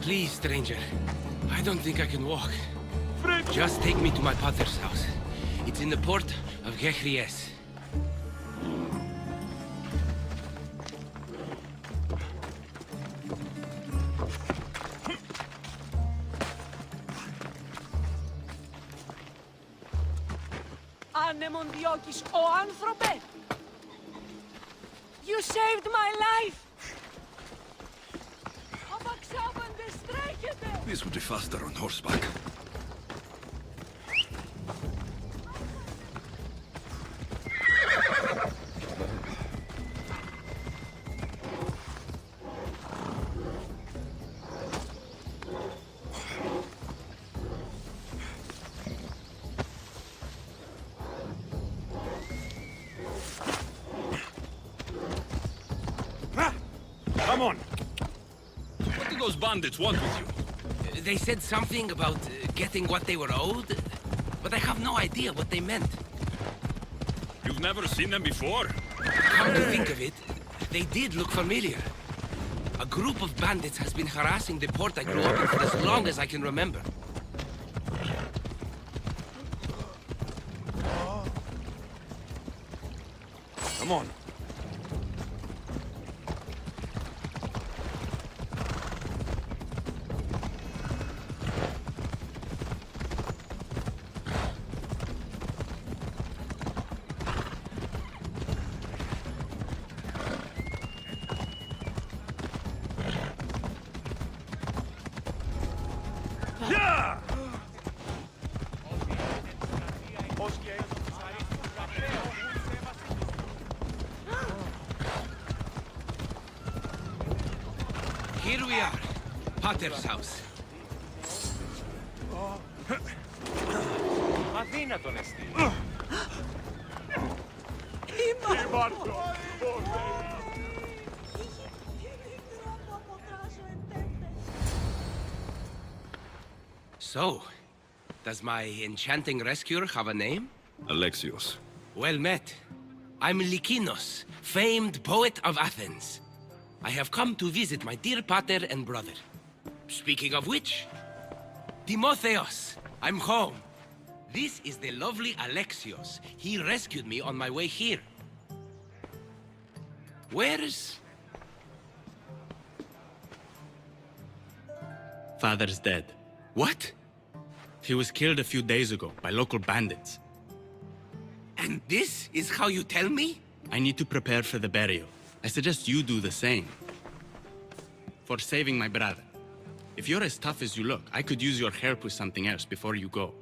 Please, stranger. I don't think I can walk. Just take me to my pater's house. It's in the port of Gechries. Anemondiotis, o anthrope! You saved my life! This would be faster on horseback. Come on! What do those bandits want with you? They said something about getting what they were owed, but I have no idea what they meant. You've never seen them before? Come to think of it, they did look familiar. A group of bandits has been harassing the port I grew up in for as long as I can remember. Come on. Here we are, Pater's house. Αδύνατον εστί. So, does my enchanting rescuer have a name? Alexios. Well met. I'm Lykinos, famed poet of Athens. I have come to visit my dear pater and brother. Speaking of which, Timotheos, I'm home. This is the lovely Alexios. He rescued me on my way here. Where's... Father's dead. What? He was killed a few days ago by local bandits. And this is how you tell me? I need to prepare for the burial. I suggest you do the same. For saving my brother. If you're as tough as you look, I could use your help with something else before you go.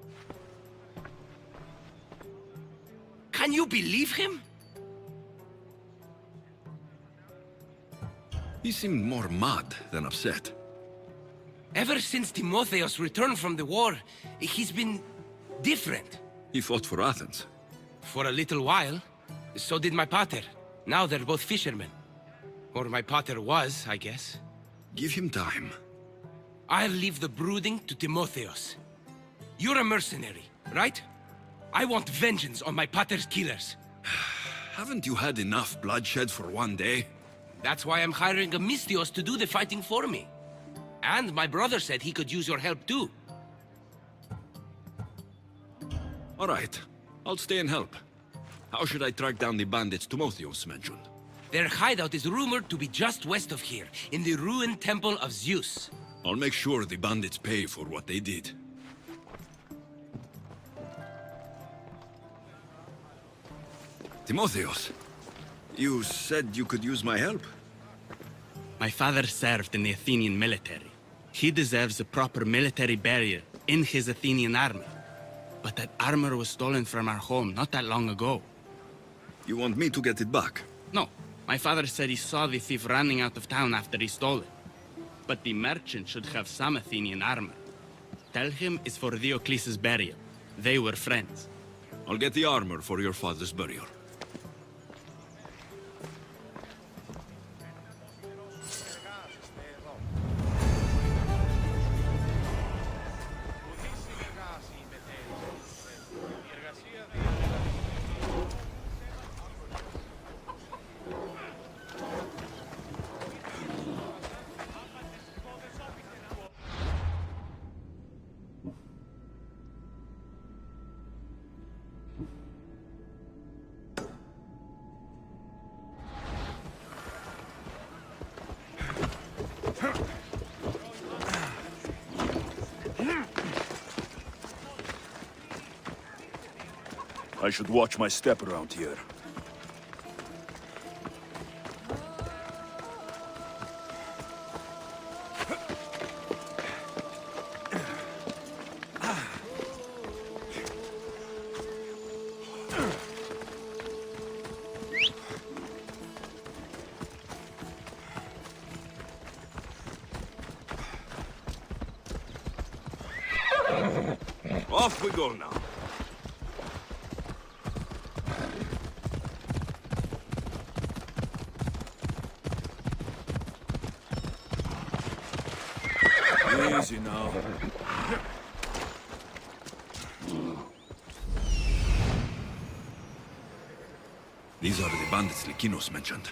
Can you believe him? He seemed more mad than upset. Ever since Timotheos returned from the war, he's been different. He fought for Athens. For a little while. So did my pater. Now they're both fishermen. Or my pater was, I guess. Give him time. I'll leave the brooding to Timotheos. You're a mercenary, right? I want vengeance on my pater's killers. Haven't you had enough bloodshed for one day? That's why I'm hiring a Mystios to do the fighting for me. And my brother said he could use your help too. All right. I'll stay and help. How should I track down the bandits Timotheos mentioned? Their hideout is rumored to be just west of here, in the ruined temple of Zeus. I'll make sure the bandits pay for what they did. Timotheos, you said you could use my help? My father served in the Athenian military. He deserves a proper military burial in his Athenian armor. But that armor was stolen from our home not that long ago. You want me to get it back? No, my father said he saw the thief running out of town after he stole it. But the merchant should have some Athenian armor. Tell him it's for Diocles' burial. They were friends. I'll get the armor for your father's burial. I should watch my step around here. Off we go now. Easy now. These are the bandits Likinos mentioned.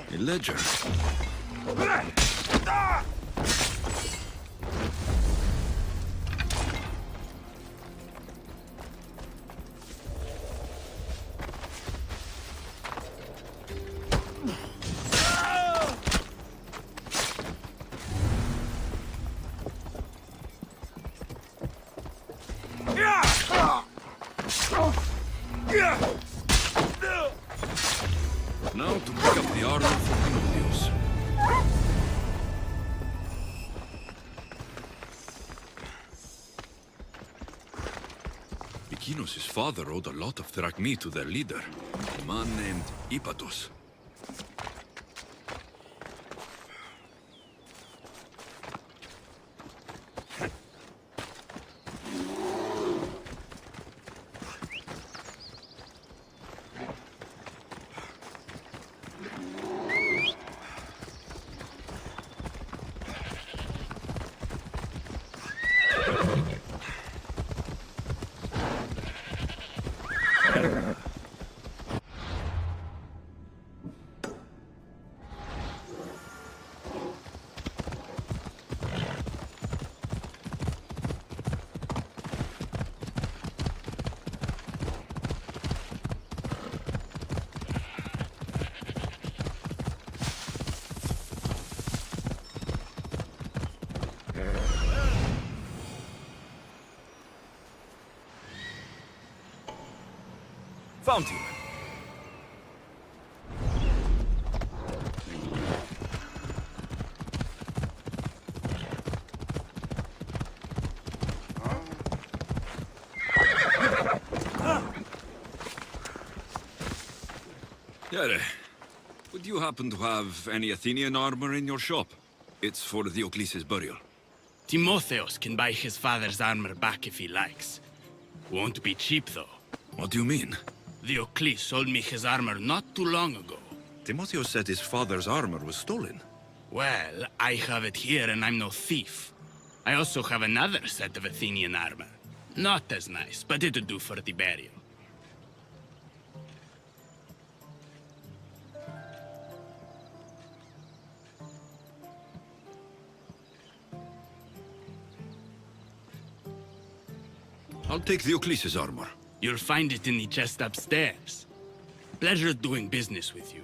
A ledger. Now to pick up the armor for Pinocchio's. Likinos' father owed a lot of drachmi to their leader, a man named Ipatos. Found you. Yere, would you happen to have any Athenian armor in your shop? It's for Diocles' burial. Timotheos can buy his father's armor back if he likes. Won't be cheap, though. What do you mean? Diocles sold me his armor not too long ago. Timotheos said his father's armor was stolen. Well, I have it here and I'm no thief. I also have another set of Athenian armor. Not as nice, but it'll do for the burial. I'll take Diocles' armor. You'll find it in the chest upstairs. Pleasure doing business with you.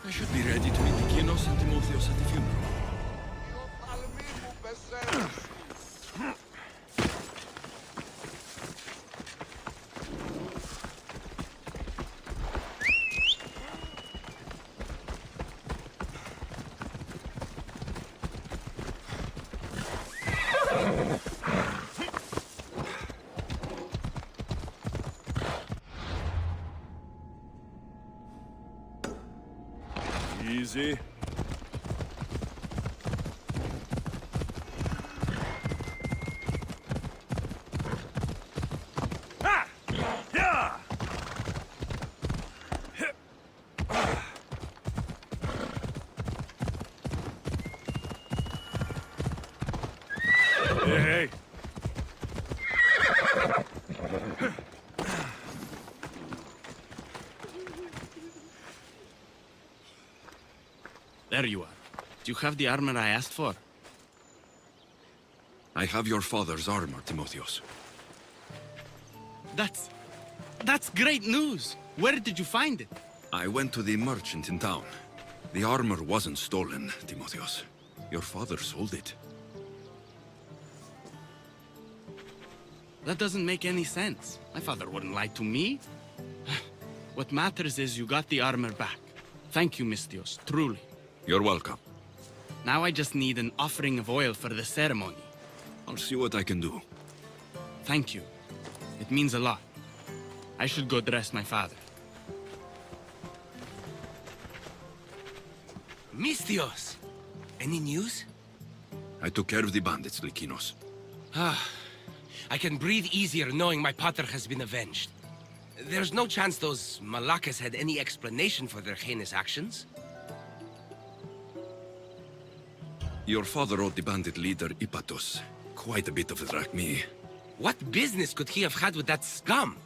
I should be ready to meet Likinos and Timotheos at the funeral. Easy. Ha! Yeah! Hey, hey. There you are. Do you have the armor I asked for? I have your father's armor, Timotheus. That's great news! Where did you find it? I went to the merchant in town. The armor wasn't stolen, Timotheus. Your father sold it. That doesn't make any sense. My father wouldn't lie to me. What matters is you got the armor back. Thank you, Misthios, truly. You're welcome. Now I just need an offering of oil for the ceremony. I'll see what I can do. Thank you. It means a lot. I should go dress my father. Misthios! Any news? I took care of the bandits, Lykinos. I can breathe easier knowing my pater has been avenged. There's no chance those Malakas had any explanation for their heinous actions? Your father owed the bandit leader Ipatos quite a bit of a drachmae. What business could he have had with that scum?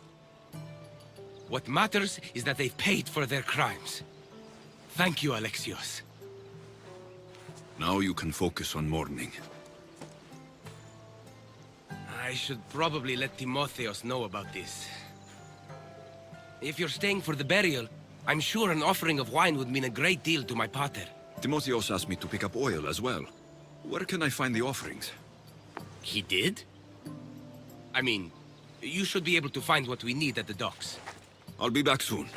What matters is that they've paid for their crimes. Thank you, Alexios. Now you can focus on mourning. I should probably let Timotheos know about this. If you're staying for the burial, I'm sure an offering of wine would mean a great deal to my pater. Timotheos asked me to pick up oil as well. Where can I find the offerings? He did? I mean, you should be able to find what we need at the docks. I'll be back soon.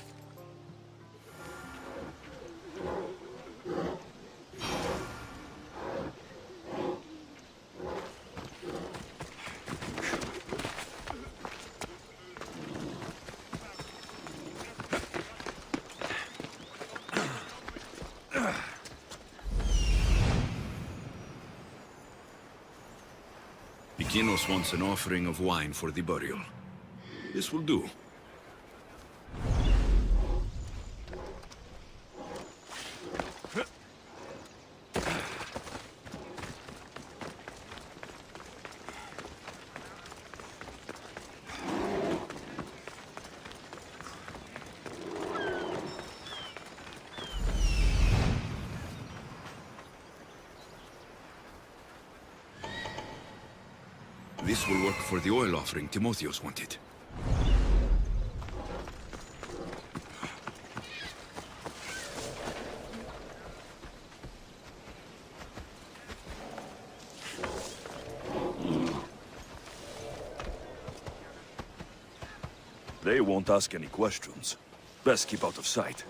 Lykinos wants an offering of wine for the burial. This will do. This will work for the oil offering Timotheos wanted. They won't ask any questions. Best keep out of sight.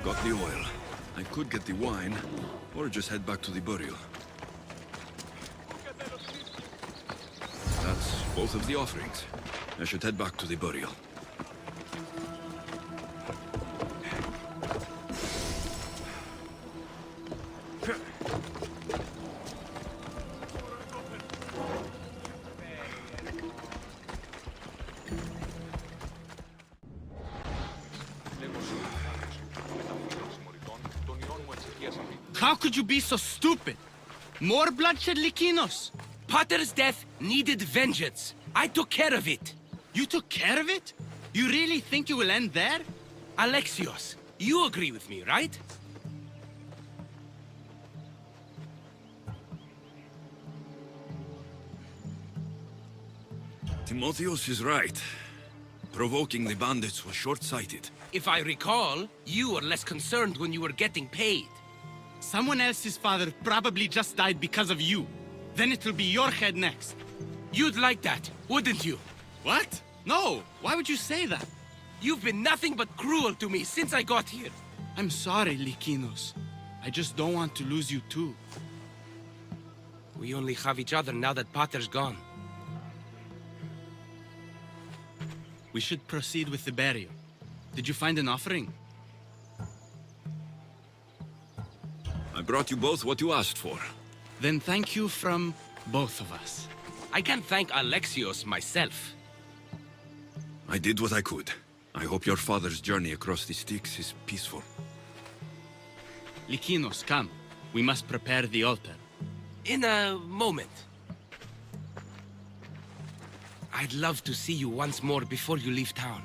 Got the oil. I could get the wine, or just head back to the burial. That's both of the offerings. I should head back to the burial. How could you be so stupid? More bloodshed, Lykinos? Pater's death needed vengeance. I took care of it. You took care of it? You really think you will end there? Alexios, you agree with me, right? Timotheos is right. Provoking the bandits was short-sighted. If I recall, you were less concerned when you were getting paid. Someone else's father probably just died because of you. Then it'll be your head next. You'd like that, wouldn't you? What? No! Why would you say that? You've been nothing but cruel to me since I got here. I'm sorry, Likinos. I just don't want to lose you too. We only have each other now that Pater's gone. We should proceed with the burial. Did you find an offering? I brought you both what you asked for. Then thank you from both of us. I can't thank Alexios myself. I did what I could. I hope your father's journey across the Styx is peaceful. Likinos, come. We must prepare the altar. In a moment. I'd love to see you once more before you leave town.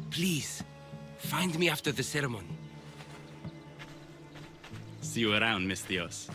Please, find me after the ceremony. See you around, Mistios.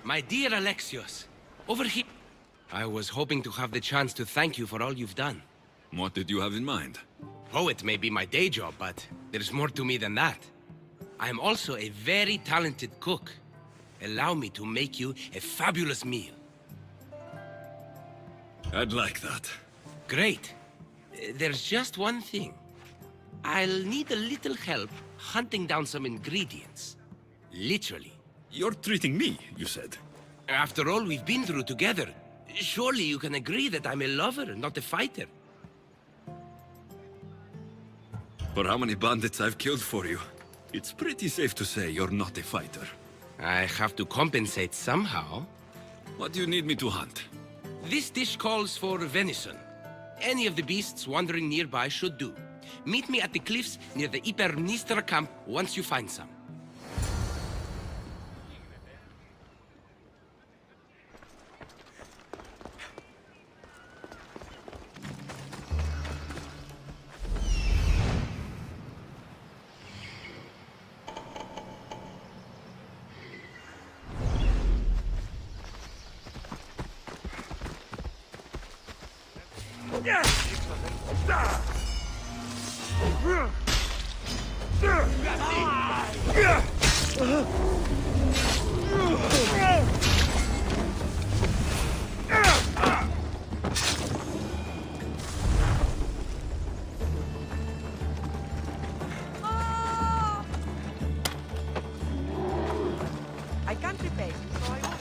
My dear Alexios, over here. I was hoping to have the chance to thank you for all you've done. What did you have in mind? Poet may be my day job, but there's more to me than that. I am also a very talented cook. Allow me to make you a fabulous meal. I'd like that. Great. There's just one thing. I'll need a little help hunting down some ingredients. Literally. You're treating me, you said. After all we've been through together, surely you can agree that I'm a lover, not a fighter. For how many bandits I've killed for you, it's pretty safe to say you're not a fighter. I have to compensate somehow. What do you need me to hunt? This dish calls for venison. Any of the beasts wandering nearby should do. Meet me at the cliffs near the Hypermnestra camp once you find some. I can't repay you, so I won't.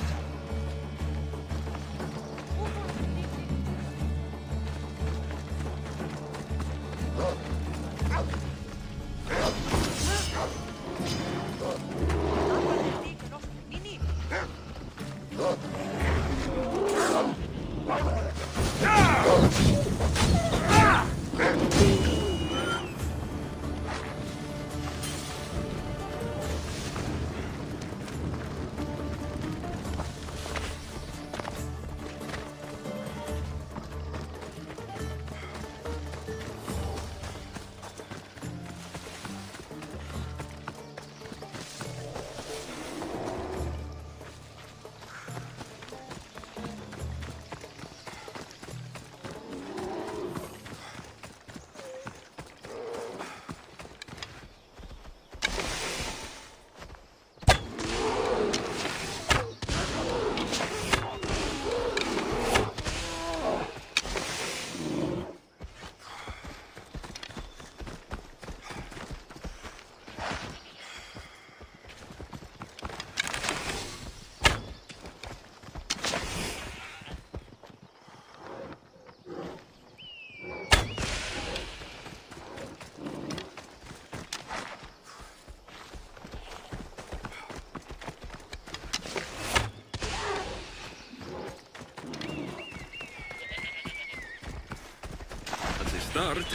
start,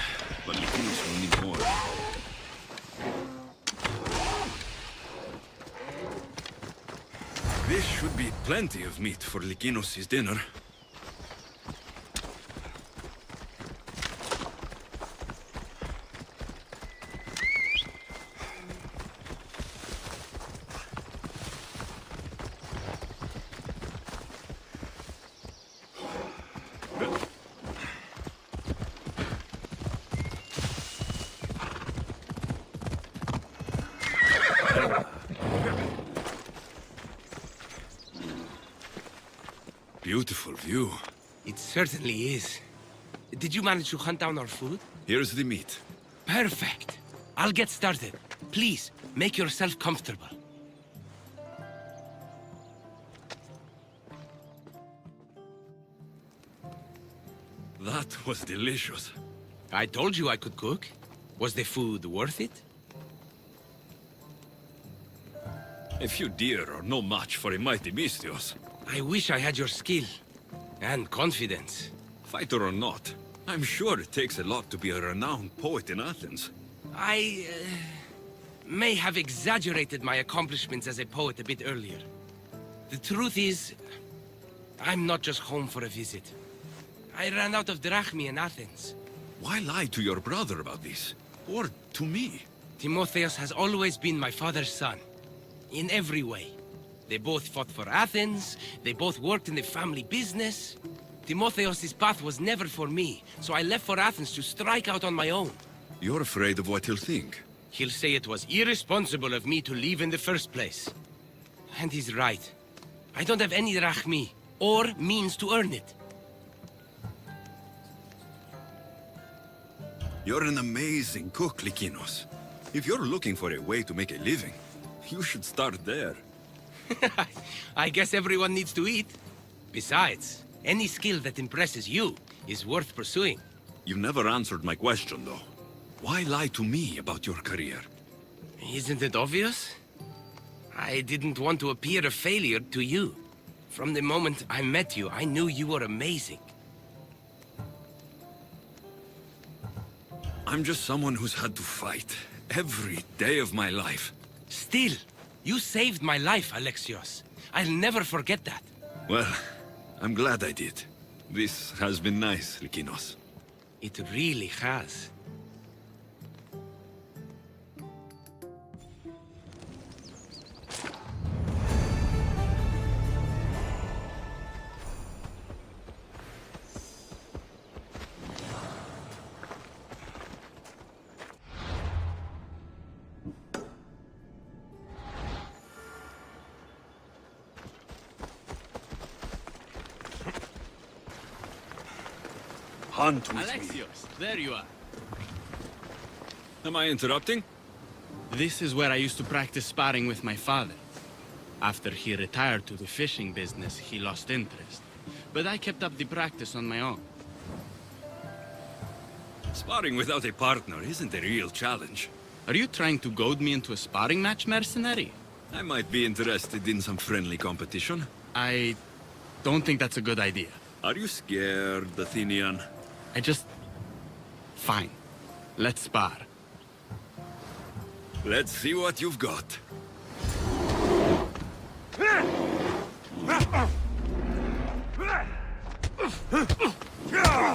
but Lykinos will need more. This should be plenty of meat for Lykinos' dinner. Beautiful view. It certainly is. Did you manage to hunt down our food? Here's the meat. Perfect. I'll get started. Please, make yourself comfortable. That was delicious. I told you I could cook. Was the food worth it? A few deer are no match for a mighty Misthios. I wish I had your skill. And confidence. Fighter or not, I'm sure it takes a lot to be a renowned poet in Athens. I may have exaggerated my accomplishments as a poet a bit earlier. The truth is, I'm not just home for a visit. I ran out of drachmi in Athens. Why lie to your brother about this? Or to me? Timotheus has always been my father's son. In every way. They both fought for Athens, they both worked in the family business. Timotheus' path was never for me, so I left for Athens to strike out on my own. You're afraid of what he'll think. He'll say it was irresponsible of me to leave in the first place. And he's right. I don't have any drachmi, or means to earn it. You're an amazing cook, Lykinos. If you're looking for a way to make a living, you should start there. I guess everyone needs to eat. Besides, any skill that impresses you is worth pursuing. You never answered my question, though. Why lie to me about your career? Isn't it obvious? I didn't want to appear a failure to you. From the moment I met you, I knew you were amazing. I'm just someone who's had to fight every day of my life. Still, you saved my life, Alexios. I'll never forget that. Well, I'm glad I did. This has been nice, Lykinos. It really has. Hunt with me. Alexios, there you are. Am I interrupting? This is where I used to practice sparring with my father. After he retired to the fishing business, he lost interest. But I kept up the practice on my own. Sparring without a partner isn't a real challenge. Are you trying to goad me into a sparring match, mercenary? I might be interested in some friendly competition. I don't think that's a good idea. Are you scared, Athenian? Fine. Let's spar. Let's see what you've got.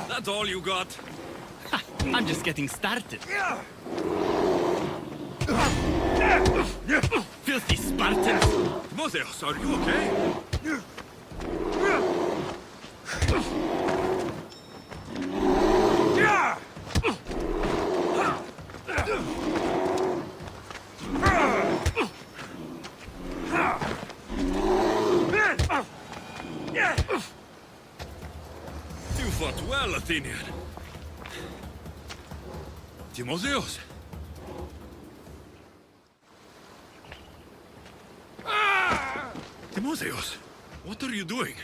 That's all you got? I'm just getting started. Filthy Spartans! Timotheus, are you okay? You fought well, Athenian. Timotheus! Timotheus, what are you doing?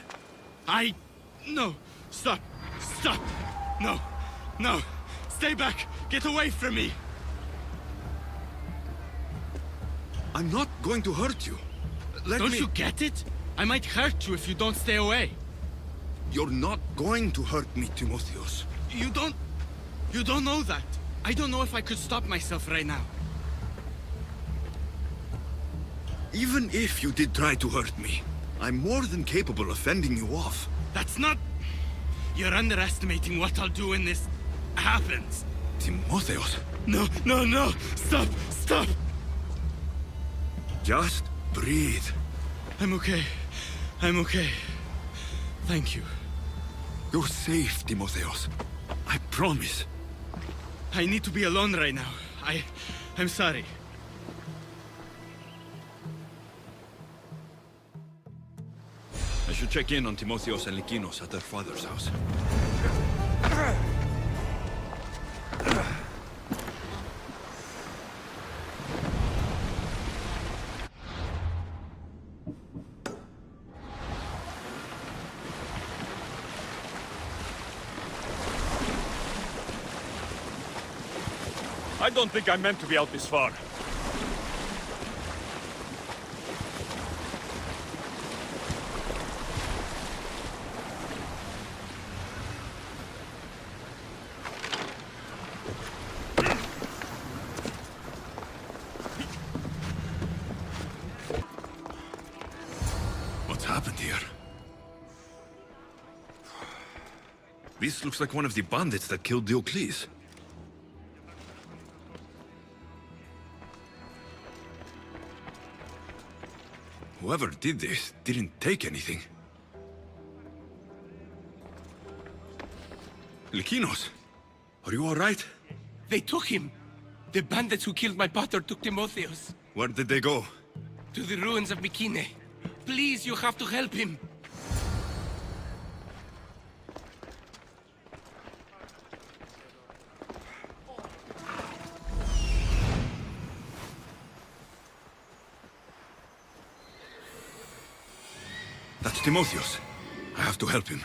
No! Stop! Stop! No! No! Stay back! Get away from me! I'm not going to hurt you. Don't you get it? I might hurt you if you don't stay away. You're not going to hurt me, Timotheus. You don't... You don't know that. I don't know if I could stop myself right now. Even if you did try to hurt me, I'm more than capable of fending you off. That's not... You're underestimating what I'll do when this happens. Timotheos, No, no, no! Stop! Stop! just breathe. I'm okay. I'm okay. Thank you. You're safe, Timotheos. I promise. I need to be alone right now. I'm sorry. I should check in on Timotheos and Lykinos at their father's house. I don't think I meant to be out this far. What's happened here? This looks like one of the bandits that killed Diocles. Whoever did this didn't take anything. Lykinos, are you all right? They took him. The bandits who killed my pater took Timotheos Where did they go? to the ruins of Mykine. Please, you have to help him. That's Timotheos. I have to help him.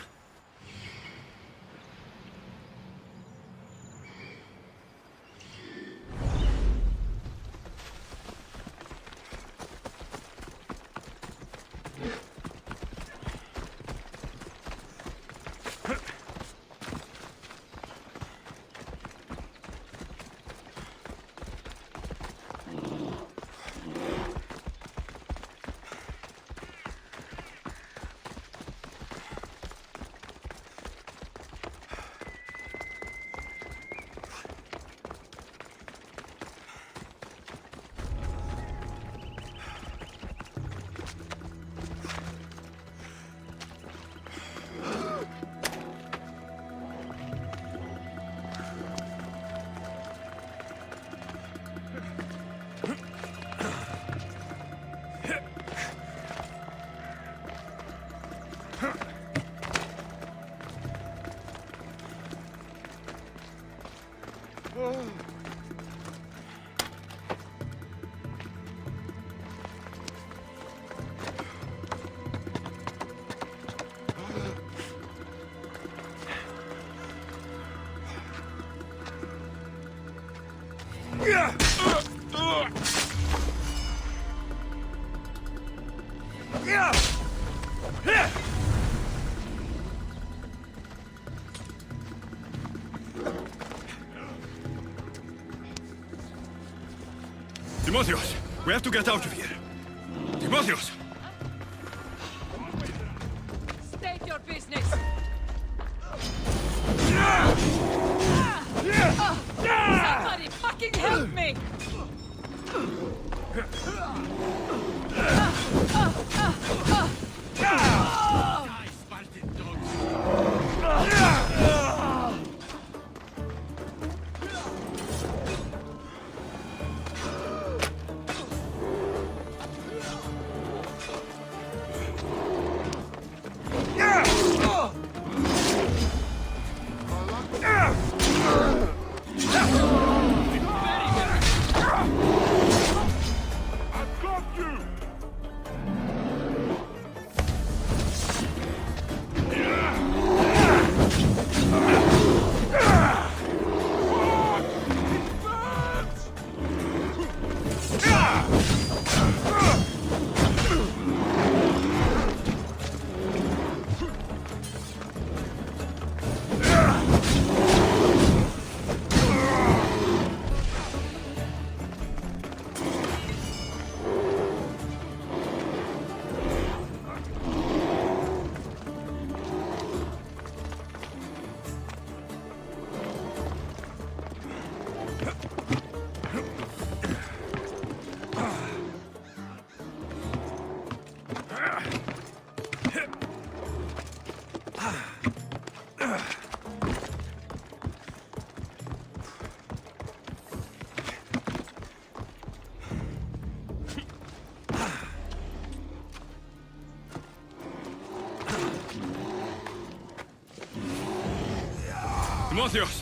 Timotheos, we have to get out of here. Timotheos! State your business! Somebody fucking help me! Die, Spartan dogs! Timotheos!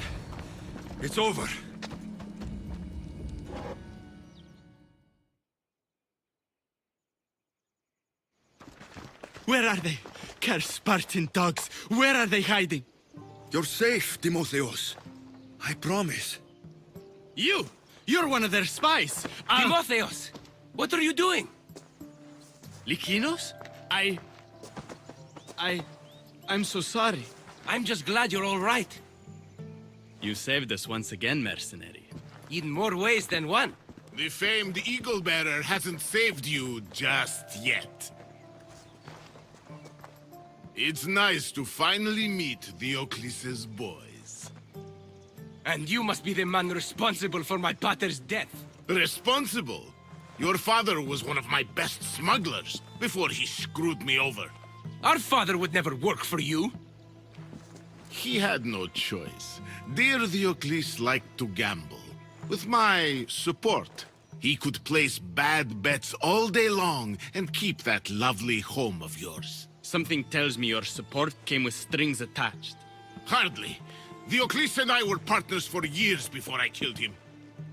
It's over. Where are they? Cursed Spartan dogs! Where are they hiding? You're safe, Timotheos. I promise. You're one of their spies! Timotheos! What are you doing? Lykinos? I'm so sorry. I'm just glad you're all right. You saved us once again, mercenary. In more ways than one. The famed Eagle Bearer hasn't saved you just yet. It's nice to finally meet Diocles' boys. And you must be the man responsible for my pater's death. Responsible? Your father was one of my best smugglers before he screwed me over. Our father would never work for you. He had no choice. Dear Diocles liked to gamble. With my support, he could place bad bets all day long and keep that lovely home of yours. Something tells me your support came with strings attached. Hardly. Diocles and I were partners for years before I killed him.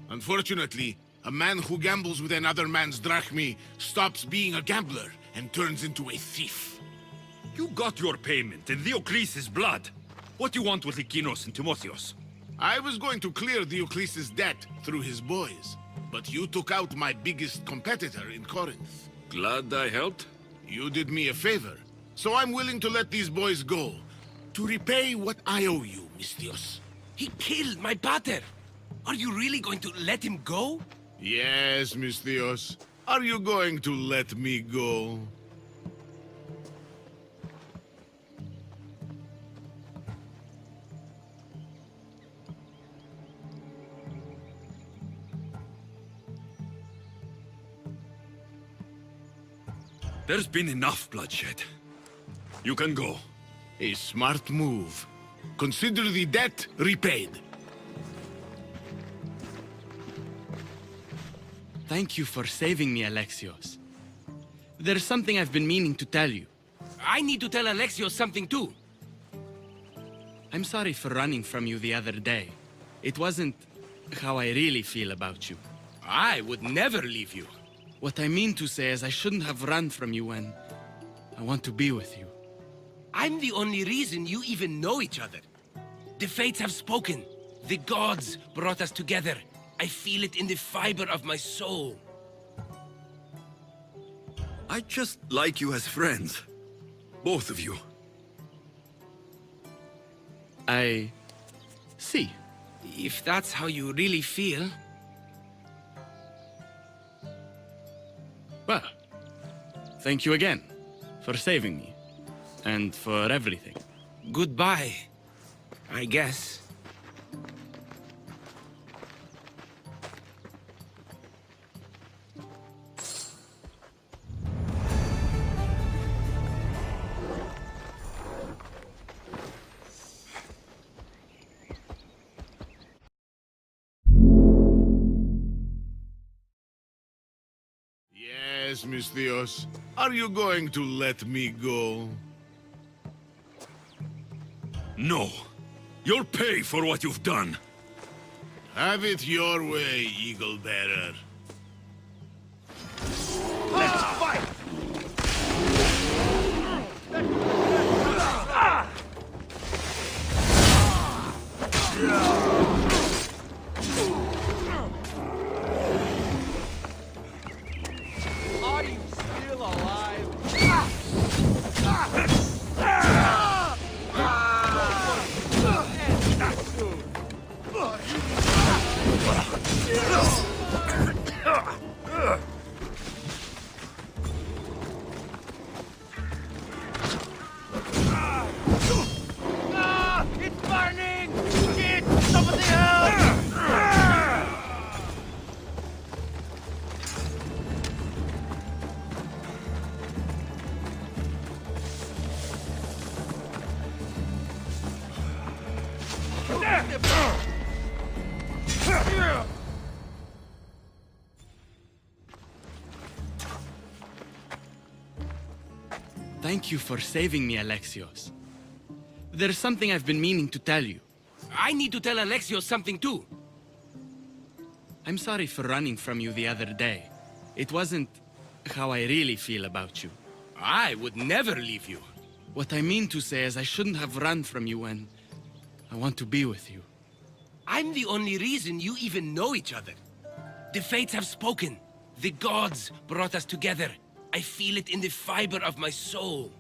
Unfortunately, a man who gambles with another man's drachmi stops being a gambler and turns into a thief. You got your payment in Diocles' blood. What do you want with Lykinos and Timotheos? I was going to clear Diocles' debt through his boys, but you took out my biggest competitor in Corinth. Glad I helped. You did me a favor, so I'm willing to let these boys go, to repay what I owe you, Mistios. He killed my pater. Are you really going to let him go? Yes, Mistios. Are you going to let me go? There's been enough bloodshed. You can go. A smart move. Consider the debt repaid. Thank you for saving me, Alexios. There's something I've been meaning to tell you. I need to tell Alexios something too. I'm sorry for running from you the other day. It wasn't how I really feel about you. I would never leave you. What I mean to say is I shouldn't have run from you when I want to be with you. I'm the only reason you even know each other. The fates have spoken. The gods brought us together. I feel it in the fiber of my soul. I just like you as friends. Both of you. I see. If that's how you really feel. Well, thank you again for saving me and for everything. Goodbye, I guess. Yes, Mistios. Are you going to let me go? No. You'll pay for what you've done. Have it your way, Eagle Bearer. Are you still alive? It's burning! Shit! Somebody help! Thank you for saving me, Alexios. There's something I've been meaning to tell you. I need to tell Alexios something too. I'm sorry for running from you the other day. It wasn't how I really feel about you. I would never leave you. What I mean to say is I shouldn't have run from you when I want to be with you. I'm the only reason you even know each other. The fates have spoken. The gods brought us together. I feel it in the fiber of my soul.